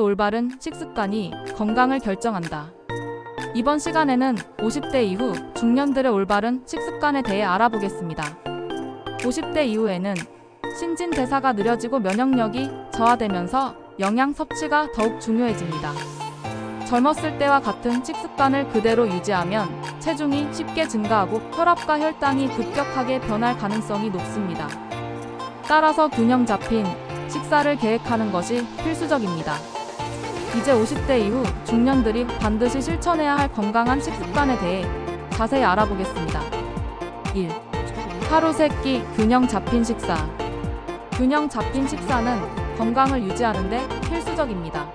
올바른 식습관이 건강을 결정한다. 이번 시간에는 50대 이후 중년들의 올바른 식습관에 대해 알아보겠습니다. 50대 이후에는 신진대사가 느려지고 면역력이 저하되면서 영양 섭취가 더욱 중요해집니다. 젊었을 때와 같은 식습관을 그대로 유지하면 체중이 쉽게 증가하고 혈압과 혈당이 급격하게 변할 가능성이 높습니다. 따라서 균형 잡힌 식사를 계획하는 것이 필수적입니다. 이제 50대 이후 중년들이 반드시 실천해야 할 건강한 식습관에 대해 자세히 알아보겠습니다. 1. 하루 3끼 균형 잡힌 식사. 균형 잡힌 식사는 건강을 유지하는 데 필수적입니다.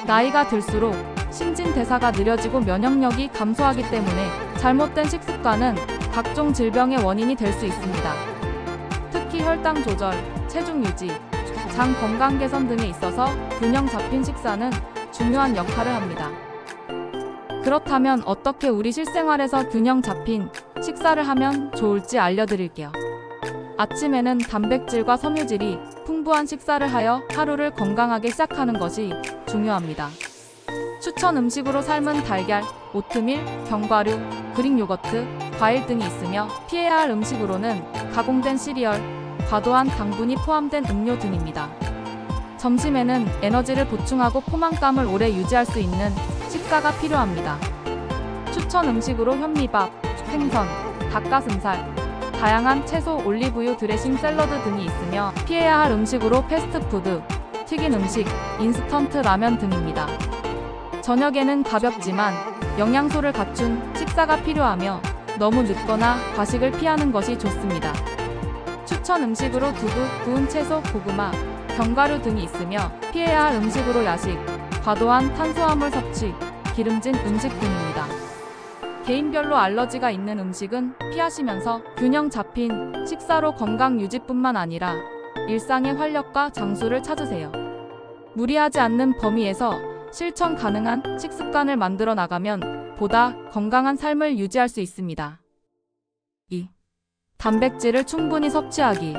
나이가 들수록 신진대사가 느려지고 면역력이 감소하기 때문에 잘못된 식습관은 각종 질병의 원인이 될 수 있습니다. 특히 혈당 조절, 체중 유지, 장 건강 개선 등에 있어서 균형 잡힌 식사는 중요한 역할을 합니다. 그렇다면 어떻게 우리 실생활에서 균형 잡힌 식사를 하면 좋을지 알려드릴게요. 아침에는 단백질과 섬유질이 풍부한 식사를 하여 하루를 건강하게 시작하는 것이 중요합니다. 추천 음식으로 삶은 달걀, 오트밀, 견과류, 그릭 요거트, 과일 등이 있으며 피해야 할 음식으로는 가공된 시리얼, 과도한 당분이 포함된 음료 등입니다. 점심에는 에너지를 보충하고 포만감을 오래 유지할 수 있는 식사가 필요합니다. 추천 음식으로 현미밥, 생선, 닭가슴살, 다양한 채소, 올리브유, 드레싱, 샐러드 등이 있으며 피해야 할 음식으로 패스트푸드, 튀긴 음식, 인스턴트 라면 등입니다. 저녁에는 가볍지만 영양소를 갖춘 식사가 필요하며 너무 늦거나 과식을 피하는 것이 좋습니다. 추천 음식으로 두부, 구운 채소, 고구마, 견과류 등이 있으며 피해야 할 음식으로 야식, 과도한 탄수화물 섭취, 기름진 음식 등입니다. 개인별로 알러지가 있는 음식은 피하시면서 균형 잡힌 식사로 건강 유지뿐만 아니라 일상의 활력과 장수를 찾으세요. 무리하지 않는 범위에서 실천 가능한 식습관을 만들어 나가면 보다 건강한 삶을 유지할 수 있습니다. 2. 단백질을 충분히 섭취하기.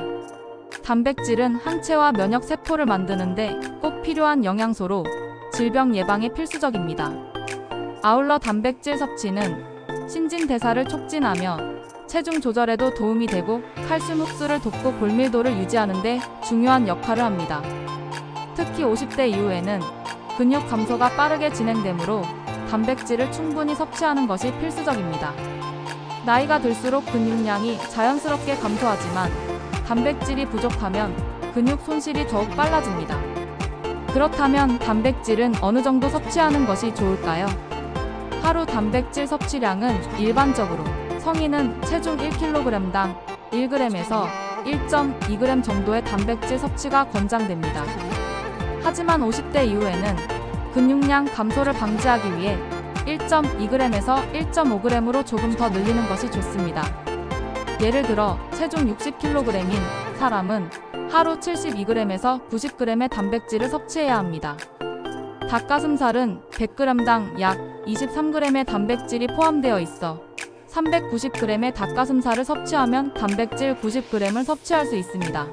단백질은 항체와 면역 세포를 만드는데 꼭 필요한 영양소로 질병 예방에 필수적입니다. 아울러 단백질 섭취는 신진대사를 촉진하며 체중 조절에도 도움이 되고 칼슘 흡수를 돕고 골밀도를 유지하는 데 중요한 역할을 합니다. 특히 50대 이후에는 근육 감소가 빠르게 진행되므로 단백질을 충분히 섭취하는 것이 필수적입니다. 나이가 들수록 근육량이 자연스럽게 감소하지만 단백질이 부족하면 근육 손실이 더욱 빨라집니다. 그렇다면 단백질은 어느 정도 섭취하는 것이 좋을까요? 하루 단백질 섭취량은 일반적으로 성인은 체중 1kg당 1g에서 1.2g 정도의 단백질 섭취가 권장됩니다. 하지만 50대 이후에는 근육량 감소를 방지하기 위해 1.2g에서 1.5g으로 조금 더 늘리는 것이 좋습니다. 예를 들어 체중 60kg인 사람은 하루 72g에서 90g의 단백질을 섭취해야 합니다. 닭가슴살은 100g당 약 23g의 단백질이 포함되어 있어 390g의 닭가슴살을 섭취하면 단백질 90g을 섭취할 수 있습니다.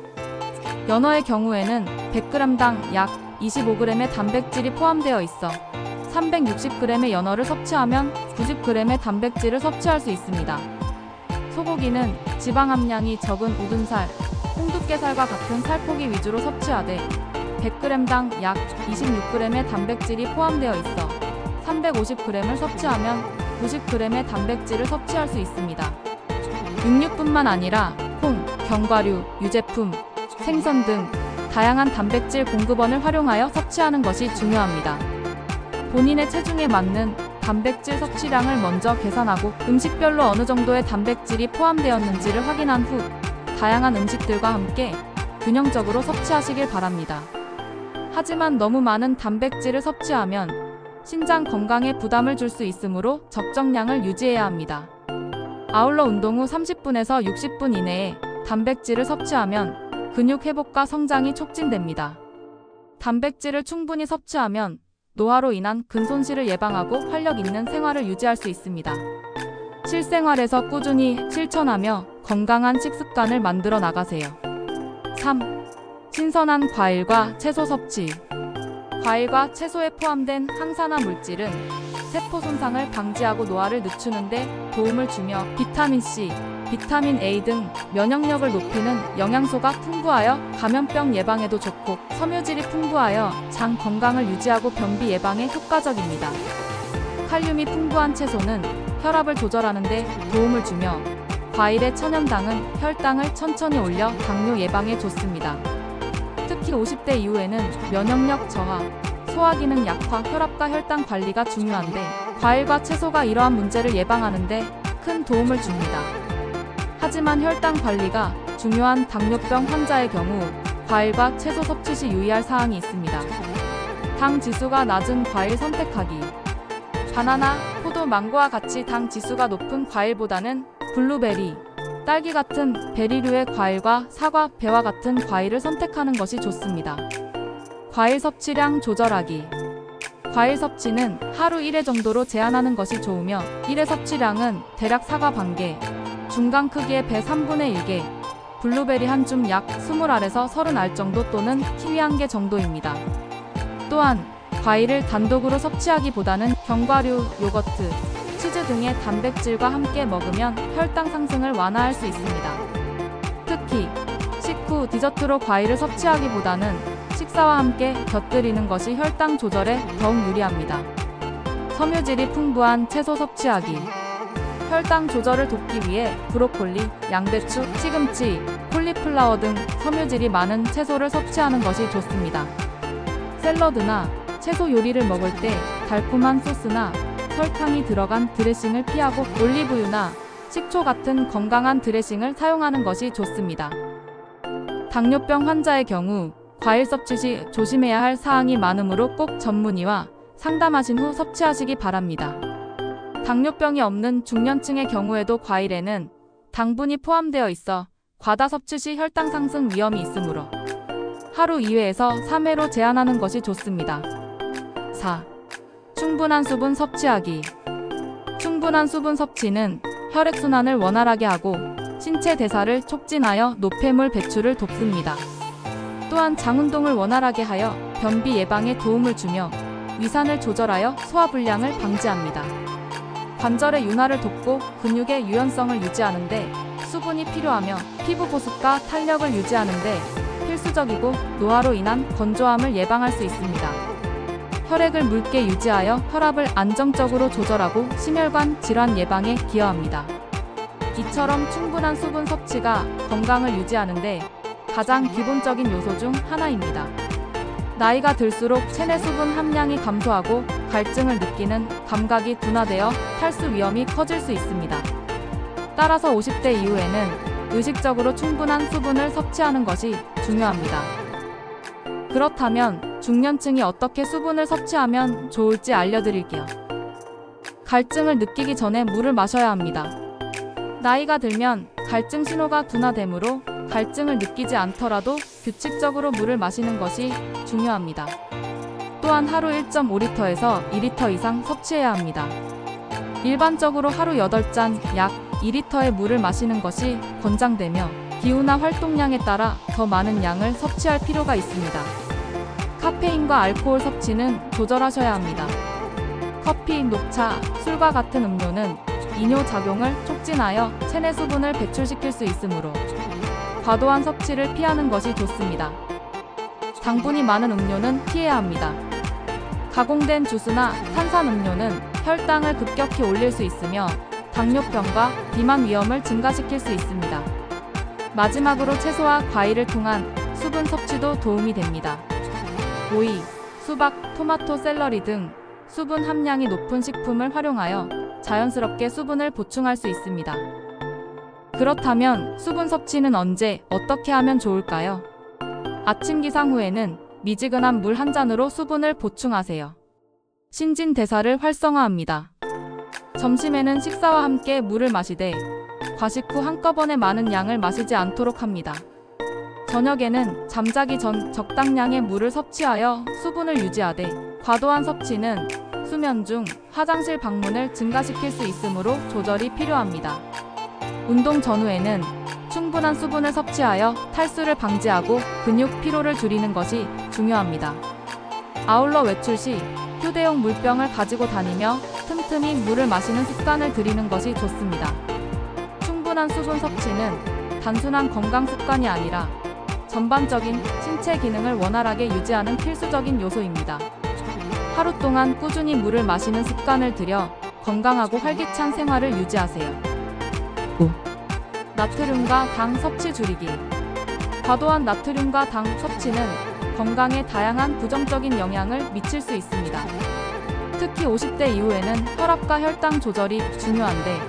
연어의 경우에는 100g당 약 25g의 단백질이 포함되어 있어 360g의 연어를 섭취하면 90g의 단백질을 섭취할 수 있습니다. 소고기는 지방 함량이 적은 우둔살, 홍두깨살과 같은 살코기 위주로 섭취하되 100g당 약 26g의 단백질이 포함되어 있어 350g을 섭취하면 90g의 단백질을 섭취할 수 있습니다. 육류뿐만 아니라 콩, 견과류, 유제품, 생선 등 다양한 단백질 공급원을 활용하여 섭취하는 것이 중요합니다. 본인의 체중에 맞는 단백질 섭취량을 먼저 계산하고 음식별로 어느 정도의 단백질이 포함되었는지를 확인한 후 다양한 음식들과 함께 균형적으로 섭취하시길 바랍니다. 하지만 너무 많은 단백질을 섭취하면 신장 건강에 부담을 줄 수 있으므로 적정량을 유지해야 합니다. 아울러 운동 후 30분에서 60분 이내에 단백질을 섭취하면 근육 회복과 성장이 촉진됩니다. 단백질을 충분히 섭취하면 노화로 인한 근손실을 예방하고 활력 있는 생활을 유지할 수 있습니다. 실생활에서 꾸준히 실천하며 건강한 식습관을 만들어 나가세요. 3. 신선한 과일과 채소 섭취. 과일과 채소에 포함된 항산화 물질은 세포 손상을 방지하고 노화를 늦추는 데 도움을 주며 비타민C, 비타민 A 등 면역력을 높이는 영양소가 풍부하여 감염병 예방에도 좋고 섬유질이 풍부하여 장 건강을 유지하고 변비 예방에 효과적입니다. 칼륨이 풍부한 채소는 혈압을 조절하는 데 도움을 주며 과일의 천연당은 혈당을 천천히 올려 당뇨 예방에 좋습니다. 특히 50대 이후에는 면역력 저하, 소화기능 약화, 혈압과 혈당 관리가 중요한데 과일과 채소가 이러한 문제를 예방하는 데 큰 도움을 줍니다. 하지만 혈당 관리가 중요한 당뇨병 환자의 경우 과일과 채소 섭취 시 유의할 사항이 있습니다. 당 지수가 낮은 과일 선택하기. 바나나, 포도, 망고와 같이 당 지수가 높은 과일보다는 블루베리, 딸기 같은 베리류의 과일과 사과, 배와 같은 과일을 선택하는 것이 좋습니다. 과일 섭취량 조절하기. 과일 섭취는 하루 1회 정도로 제한하는 것이 좋으며 1회 섭취량은 대략 사과 반개, 중간 크기의 배 3분의 1개, 블루베리 한 줌 약 20알에서 30알 정도 또는 키위 1개 정도입니다. 또한 과일을 단독으로 섭취하기보다는 견과류, 요거트, 치즈 등의 단백질과 함께 먹으면 혈당 상승을 완화할 수 있습니다. 특히 식후 디저트로 과일을 섭취하기보다는 식사와 함께 곁들이는 것이 혈당 조절에 더욱 유리합니다. 섬유질이 풍부한 채소 섭취하기. 혈당 조절을 돕기 위해 브로콜리, 양배추, 시금치, 콜리플라워 등 섬유질이 많은 채소를 섭취하는 것이 좋습니다. 샐러드나 채소 요리를 먹을 때 달콤한 소스나 설탕이 들어간 드레싱을 피하고 올리브유나 식초 같은 건강한 드레싱을 사용하는 것이 좋습니다. 당뇨병 환자의 경우 과일 섭취 시 조심해야 할 사항이 많으므로 꼭 전문의와 상담하신 후 섭취하시기 바랍니다. 당뇨병이 없는 중년층의 경우에도 과일에는 당분이 포함되어 있어 과다 섭취 시 혈당 상승 위험이 있으므로 하루 2회에서 3회로 제한하는 것이 좋습니다. 4. 충분한 수분 섭취하기. 충분한 수분 섭취는 혈액순환을 원활하게 하고 신체 대사를 촉진하여 노폐물 배출을 돕습니다. 또한 장운동을 원활하게 하여 변비 예방에 도움을 주며 위산을 조절하여 소화불량을 방지합니다. 관절의 윤활을 돕고 근육의 유연성을 유지하는 데 수분이 필요하며 피부 보습과 탄력을 유지하는 데 필수적이고 노화로 인한 건조함을 예방할 수 있습니다. 혈액을 묽게 유지하여 혈압을 안정적으로 조절하고 심혈관 질환 예방에 기여합니다. 이처럼 충분한 수분 섭취가 건강을 유지하는 데 가장 기본적인 요소 중 하나입니다. 나이가 들수록 체내 수분 함량이 감소하고 갈증을 느끼는 감각이 둔화되어 탈수 위험이 커질 수 있습니다. 따라서 50대 이후에는 의식적으로 충분한 수분을 섭취하는 것이 중요합니다. 그렇다면 중년층이 어떻게 수분을 섭취하면 좋을지 알려드릴게요. 갈증을 느끼기 전에 물을 마셔야 합니다. 나이가 들면 갈증 신호가 둔화되므로 갈증을 느끼지 않더라도 규칙적으로 물을 마시는 것이 중요합니다. 또한 하루 1.5리터에서 2리터 이상 섭취해야 합니다. 일반적으로 하루 8잔 약 2리터의 물을 마시는 것이 권장되며 기후나 활동량에 따라 더 많은 양을 섭취할 필요가 있습니다. 카페인과 알코올 섭취는 조절하셔야 합니다. 커피, 녹차, 술과 같은 음료는 이뇨작용을 촉진하여 체내 수분을 배출시킬 수 있으므로 과도한 섭취를 피하는 것이 좋습니다. 당분이 많은 음료는 피해야 합니다. 가공된 주스나 탄산음료는 혈당을 급격히 올릴 수 있으며 당뇨병과 비만 위험을 증가시킬 수 있습니다. 마지막으로 채소와 과일을 통한 수분 섭취도 도움이 됩니다. 오이, 수박, 토마토, 샐러리 등 수분 함량이 높은 식품을 활용하여 자연스럽게 수분을 보충할 수 있습니다. 그렇다면 수분 섭취는 언제, 어떻게 하면 좋을까요? 아침 기상 후에는 미지근한 물 한 잔으로 수분을 보충하세요. 신진대사를 활성화합니다. 점심에는 식사와 함께 물을 마시되 과식 후 한꺼번에 많은 양을 마시지 않도록 합니다. 저녁에는 잠자기 전 적당량의 물을 섭취하여 수분을 유지하되 과도한 섭취는 수면 중 화장실 방문을 증가시킬 수 있으므로 조절이 필요합니다. 운동 전후에는 충분한 수분을 섭취하여 탈수를 방지하고 근육 피로를 줄이는 것이 중요합니다. 아울러 외출 시 휴대용 물병을 가지고 다니며 틈틈이 물을 마시는 습관을 들이는 것이 좋습니다. 충분한 수분 섭취는 단순한 건강 습관이 아니라 전반적인 신체 기능을 원활하게 유지하는 필수적인 요소입니다. 하루 동안 꾸준히 물을 마시는 습관을 들여 건강하고 활기찬 생활을 유지하세요. 5. 나트륨과 당 섭취 줄이기. 과도한 나트륨과 당 섭취는 건강에 다양한 부정적인 영향을 미칠 수 있습니다. 특히 50대 이후에는 혈압과 혈당 조절이 중요한데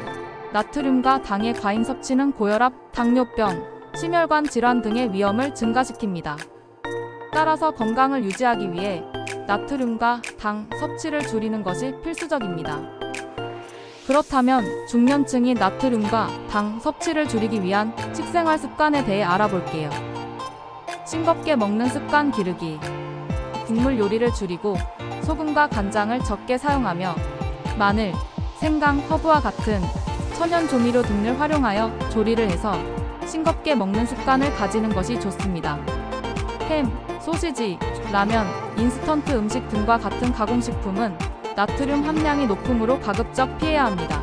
나트륨과 당의 과잉 섭취는 고혈압, 당뇨병, 심혈관 질환 등의 위험을 증가시킵니다. 따라서 건강을 유지하기 위해 나트륨과 당 섭취를 줄이는 것이 필수적입니다. 그렇다면 중년층이 나트륨과 당 섭취를 줄이기 위한 식생활 습관에 대해 알아볼게요. 싱겁게 먹는 습관 기르기. 국물 요리를 줄이고 소금과 간장을 적게 사용하며 마늘, 생강, 허브와 같은 천연 조미료 등을 활용하여 조리를 해서 싱겁게 먹는 습관을 가지는 것이 좋습니다. 햄, 소시지, 라면, 인스턴트 음식 등과 같은 가공식품은 나트륨 함량이 높으므로 가급적 피해야 합니다.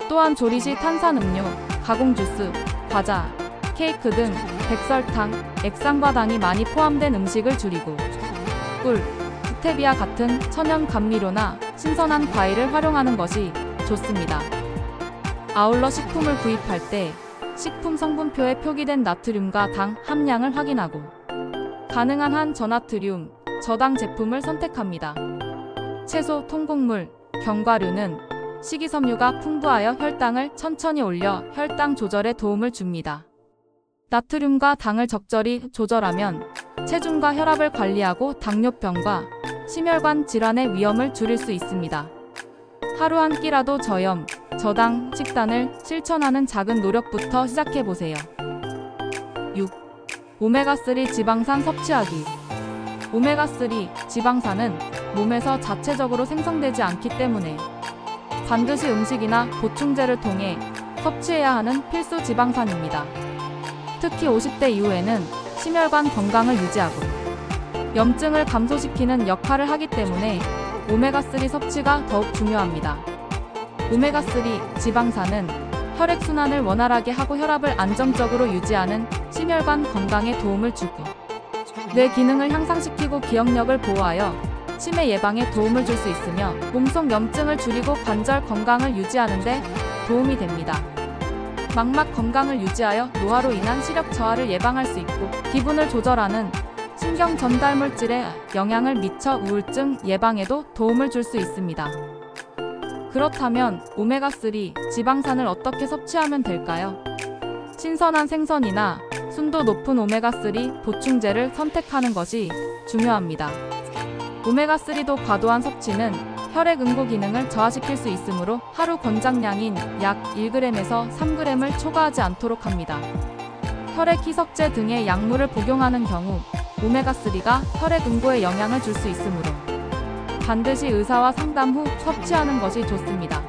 또한 조리 시 탄산음료, 가공 주스, 과자, 케이크 등 백설탕, 액상과 당이 많이 포함된 음식을 줄이고 꿀, 스테비아 같은 천연 감미료나 신선한 과일을 활용하는 것이 좋습니다. 아울러 식품을 구입할 때 식품 성분표에 표기된 나트륨과 당 함량을 확인하고 가능한 한 저나트륨, 저당 제품을 선택합니다. 채소, 통곡물, 견과류는 식이섬유가 풍부하여 혈당을 천천히 올려 혈당 조절에 도움을 줍니다. 나트륨과 당을 적절히 조절하면 체중과 혈압을 관리하고 당뇨병과 심혈관 질환의 위험을 줄일 수 있습니다. 하루 한 끼라도 저염, 저당 식단을 실천하는 작은 노력부터 시작해보세요. 6. 오메가3 지방산 섭취하기. 오메가3 지방산은 몸에서 자체적으로 생성되지 않기 때문에 반드시 음식이나 보충제를 통해 섭취해야 하는 필수 지방산입니다. 특히 50대 이후에는 심혈관 건강을 유지하고 염증을 감소시키는 역할을 하기 때문에 오메가3 섭취가 더욱 중요합니다. 오메가3 지방산은 혈액순환을 원활하게 하고 혈압을 안정적으로 유지하는 심혈관 건강에 도움을 주고 뇌 기능을 향상시키고 기억력을 보호하여 치매 예방에 도움을 줄 수 있으며 몸속 염증을 줄이고 관절 건강을 유지하는 데 도움이 됩니다. 망막 건강을 유지하여 노화로 인한 시력 저하를 예방할 수 있고 기분을 조절하는 신경 전달 물질에 영향을 미쳐 우울증 예방에도 도움을 줄 수 있습니다. 그렇다면 오메가3 지방산을 어떻게 섭취하면 될까요? 신선한 생선이나 순도 높은 오메가3 보충제를 선택하는 것이 중요합니다. 오메가3도 과도한 섭취는 혈액 응고 기능을 저하시킬 수 있으므로 하루 권장량인 약 1g에서 3g을 초과하지 않도록 합니다. 혈액 희석제 등의 약물을 복용하는 경우 오메가3가 혈액 응고에 영향을 줄 수 있으므로 반드시 의사와 상담 후 섭취하는 것이 좋습니다.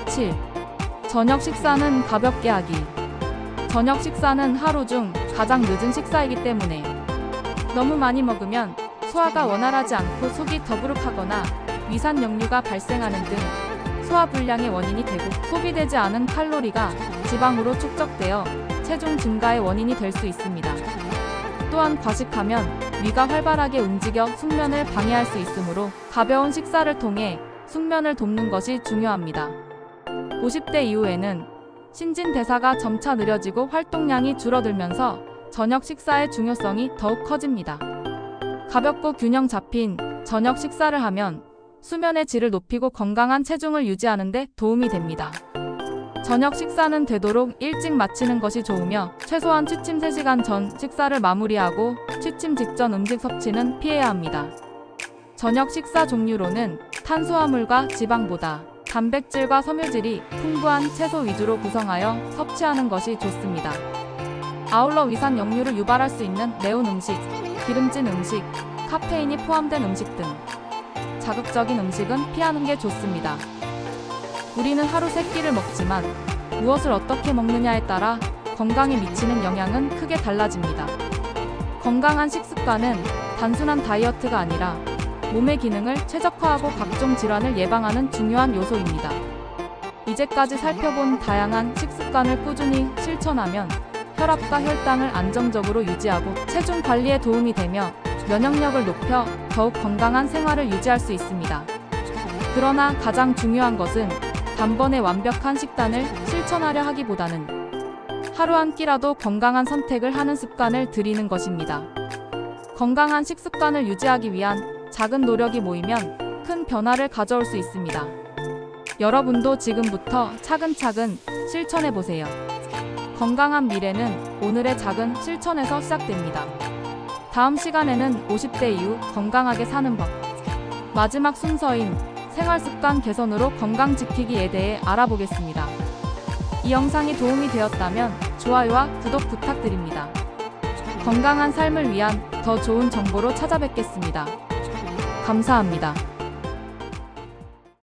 7. 저녁 식사는 가볍게 하기. 저녁 식사는 하루 중 가장 늦은 식사이기 때문에 너무 많이 먹으면 소화가 원활하지 않고 속이 더부룩하거나 위산 역류가 발생하는 등 소화불량의 원인이 되고 소비되지 않은 칼로리가 지방으로 축적되어 체중 증가의 원인이 될 수 있습니다. 또한 과식하면 위가 활발하게 움직여 숙면을 방해할 수 있으므로 가벼운 식사를 통해 숙면을 돕는 것이 중요합니다. 50대 이후에는 신진대사가 점차 느려지고 활동량이 줄어들면서 저녁 식사의 중요성이 더욱 커집니다. 가볍고 균형 잡힌 저녁 식사를 하면 수면의 질을 높이고 건강한 체중을 유지하는 데 도움이 됩니다. 저녁 식사는 되도록 일찍 마치는 것이 좋으며 최소한 취침 3시간 전 식사를 마무리하고 취침 직전 음식 섭취는 피해야 합니다. 저녁 식사 종류로는 탄수화물과 지방보다 단백질과 섬유질이 풍부한 채소 위주로 구성하여 섭취하는 것이 좋습니다. 아울러 위산 역류를 유발할 수 있는 매운 음식, 기름진 음식, 카페인이 포함된 음식 등 자극적인 음식은 피하는 게 좋습니다. 우리는 하루 3끼를 먹지만 무엇을 어떻게 먹느냐에 따라 건강에 미치는 영향은 크게 달라집니다. 건강한 식습관은 단순한 다이어트가 아니라 몸의 기능을 최적화하고 각종 질환을 예방하는 중요한 요소입니다. 이제까지 살펴본 다양한 식습관을 꾸준히 실천하면 혈압과 혈당을 안정적으로 유지하고 체중 관리에 도움이 되며 면역력을 높여 더욱 건강한 생활을 유지할 수 있습니다. 그러나 가장 중요한 것은 단번에 완벽한 식단을 실천하려 하기보다는 하루 한 끼라도 건강한 선택을 하는 습관을 들이는 것입니다. 건강한 식습관을 유지하기 위한 작은 노력이 모이면 큰 변화를 가져올 수 있습니다. 여러분도 지금부터 차근차근 실천해 보세요. 건강한 미래는 오늘의 작은 실천에서 시작됩니다. 다음 시간에는 50대 이후 건강하게 사는 법, 마지막 순서인 생활습관 개선으로 건강 지키기에 대해 알아보겠습니다. 이 영상이 도움이 되었다면 좋아요와 구독 부탁드립니다. 건강한 삶을 위한 더 좋은 정보로 찾아뵙겠습니다. 감사합니다.